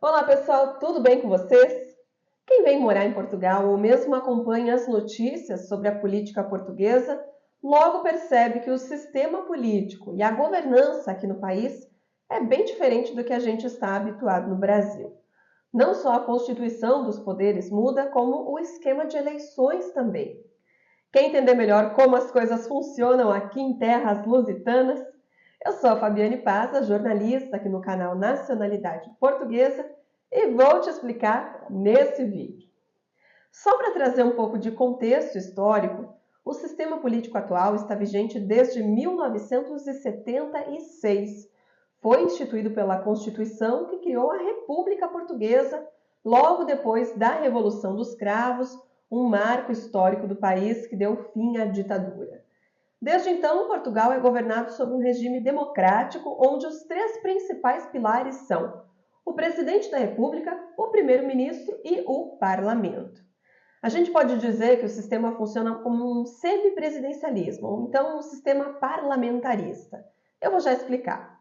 Olá pessoal, tudo bem com vocês? Quem vem morar em Portugal ou mesmo acompanha as notícias sobre a política portuguesa, logo percebe que o sistema político e a governança aqui no país é bem diferente do que a gente está habituado no Brasil. Não só a constituição dos poderes muda, como o esquema de eleições também. Quer entender melhor como as coisas funcionam aqui em terras lusitanas? Eu sou a Fabiane Paza, jornalista aqui no canal Nacionalidade Portuguesa e vou te explicar nesse vídeo. Só para trazer um pouco de contexto histórico, o sistema político atual está vigente desde 1976. Foi instituído pela Constituição que criou a República Portuguesa logo depois da Revolução dos Cravos, um marco histórico do país que deu fim à ditadura. Desde então, Portugal é governado sob um regime democrático, onde os três principais pilares são o presidente da República, o primeiro-ministro e o parlamento. A gente pode dizer que o sistema funciona como um semipresidencialismo, ou então um sistema parlamentarista. Eu vou já explicar.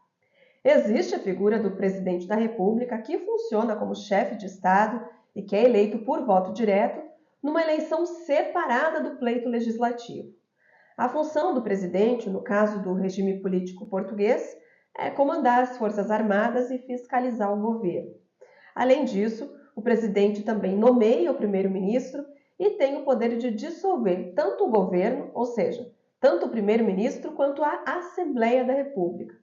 Existe a figura do presidente da República, que funciona como chefe de Estado e que é eleito por voto direto, numa eleição separada do pleito legislativo. A função do presidente, no caso do regime político português, é comandar as Forças Armadas e fiscalizar o governo. Além disso, o presidente também nomeia o primeiro-ministro e tem o poder de dissolver tanto o governo, ou seja, tanto o primeiro-ministro quanto a Assembleia da República.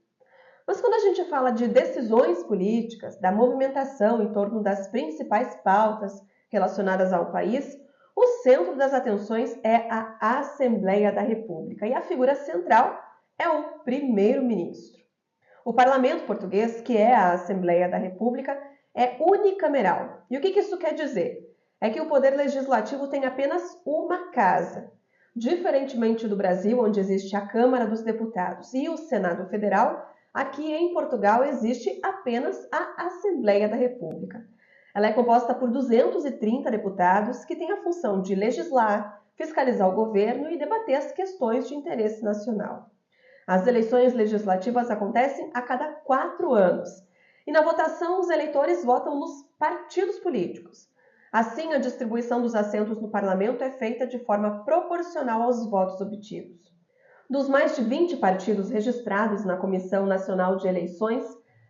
Mas quando a gente fala de decisões políticas, da movimentação em torno das principais pautas relacionadas ao país, o centro das atenções é a Assembleia da República e a figura central é o primeiro-ministro. O parlamento português, que é a Assembleia da República, é unicameral. E o que isso quer dizer? É que o poder legislativo tem apenas uma casa. Diferentemente do Brasil, onde existe a Câmara dos Deputados e o Senado Federal, aqui em Portugal existe apenas a Assembleia da República. Ela é composta por 230 deputados que têm a função de legislar, fiscalizar o governo e debater as questões de interesse nacional. As eleições legislativas acontecem a cada 4 anos e na votação os eleitores votam nos partidos políticos. Assim, a distribuição dos assentos no parlamento é feita de forma proporcional aos votos obtidos. Dos mais de 20 partidos registrados na Comissão Nacional de Eleições,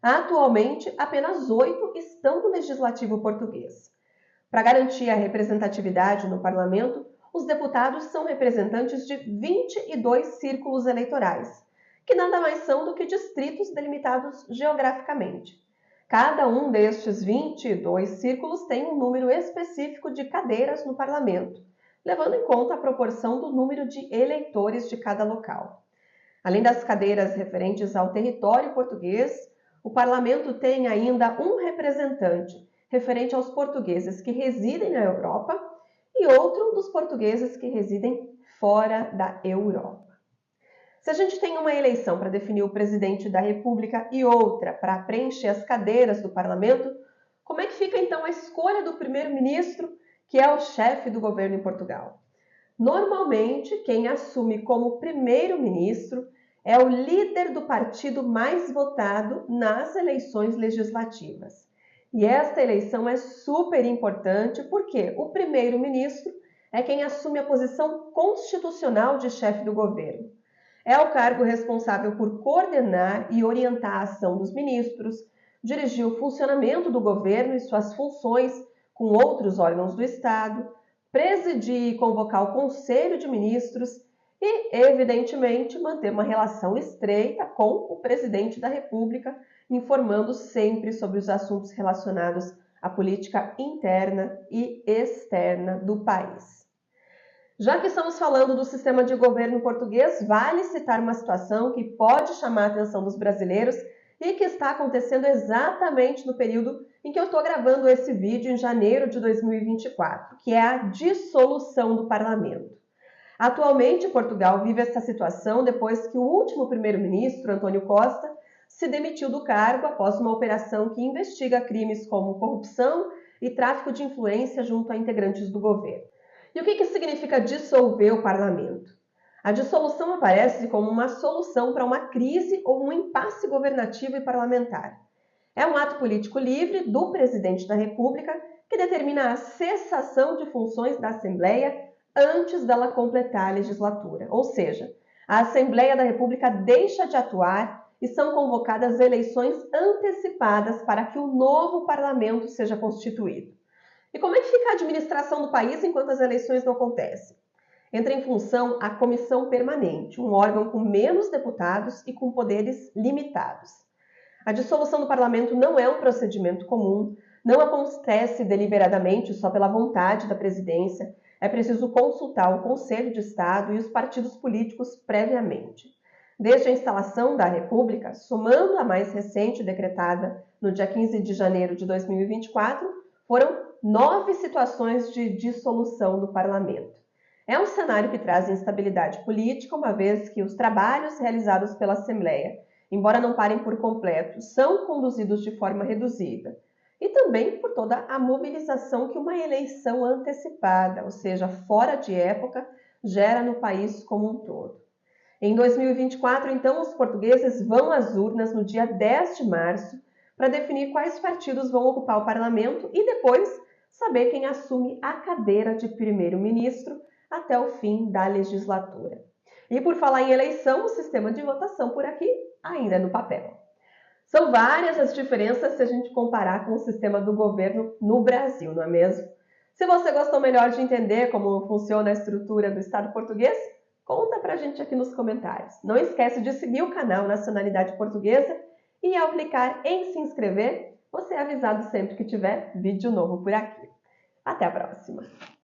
atualmente apenas 8 estão no Legislativo português. Para garantir a representatividade no parlamento, os deputados são representantes de 22 círculos eleitorais, que nada mais são do que distritos delimitados geograficamente. Cada um destes 22 círculos tem um número específico de cadeiras no parlamento, levando em conta a proporção do número de eleitores de cada local. Além das cadeiras referentes ao território português, o parlamento tem ainda um representante referente aos portugueses que residem na Europa e outro dos portugueses que residem fora da Europa. Se a gente tem uma eleição para definir o presidente da República e outra para preencher as cadeiras do parlamento, como é que fica então a escolha do primeiro-ministro, que é o chefe do governo em Portugal? Normalmente, quem assume como primeiro-ministro é o líder do partido mais votado nas eleições legislativas. E esta eleição é super importante porque o primeiro-ministro é quem assume a posição constitucional de chefe do governo. É o cargo responsável por coordenar e orientar a ação dos ministros, dirigir o funcionamento do governo e suas funções com outros órgãos do Estado, presidir e convocar o Conselho de Ministros e, evidentemente, manter uma relação estreita com o presidente da República, informando sempre sobre os assuntos relacionados à política interna e externa do país. Já que estamos falando do sistema de governo português, vale citar uma situação que pode chamar a atenção dos brasileiros e que está acontecendo exatamente no período em que eu estou gravando esse vídeo, em janeiro de 2024, que é a dissolução do parlamento. Atualmente, Portugal vive essa situação depois que o último primeiro-ministro, António Costa, se demitiu do cargo após uma operação que investiga crimes como corrupção e tráfico de influência junto a integrantes do governo. E o que significa dissolver o parlamento? A dissolução aparece como uma solução para uma crise ou um impasse governativo e parlamentar. É um ato político livre do presidente da República que determina a cessação de funções da Assembleia antes dela completar a legislatura. Ou seja, a Assembleia da República deixa de atuar e são convocadas eleições antecipadas para que o novo parlamento seja constituído. E como é que fica a administração do país enquanto as eleições não acontecem? Entra em função a comissão permanente, um órgão com menos deputados e com poderes limitados. A dissolução do parlamento não é um procedimento comum, não acontece deliberadamente só pela vontade da presidência, é preciso consultar o Conselho de Estado e os partidos políticos previamente. Desde a instalação da República, somando a mais recente decretada no dia 15 de janeiro de 2024, foram 9 situações de dissolução do parlamento. É um cenário que traz instabilidade política, uma vez que os trabalhos realizados pela Assembleia, embora não parem por completo, são conduzidos de forma reduzida. E também por toda a mobilização que uma eleição antecipada, ou seja, fora de época, gera no país como um todo. Em 2024, então, os portugueses vão às urnas no dia 10 de março para definir quais partidos vão ocupar o parlamento e depois saber quem assume a cadeira de primeiro-ministro até o fim da legislatura. E por falar em eleição, o sistema de votação por aqui ainda é no papel. São várias as diferenças se a gente comparar com o sistema do governo no Brasil, não é mesmo? Se você gostou melhor de entender como funciona a estrutura do Estado português, conta pra gente aqui nos comentários. Não esquece de seguir o canal Nacionalidade Portuguesa e ao clicar em se inscrever, você é avisado sempre que tiver vídeo novo por aqui. Até a próxima!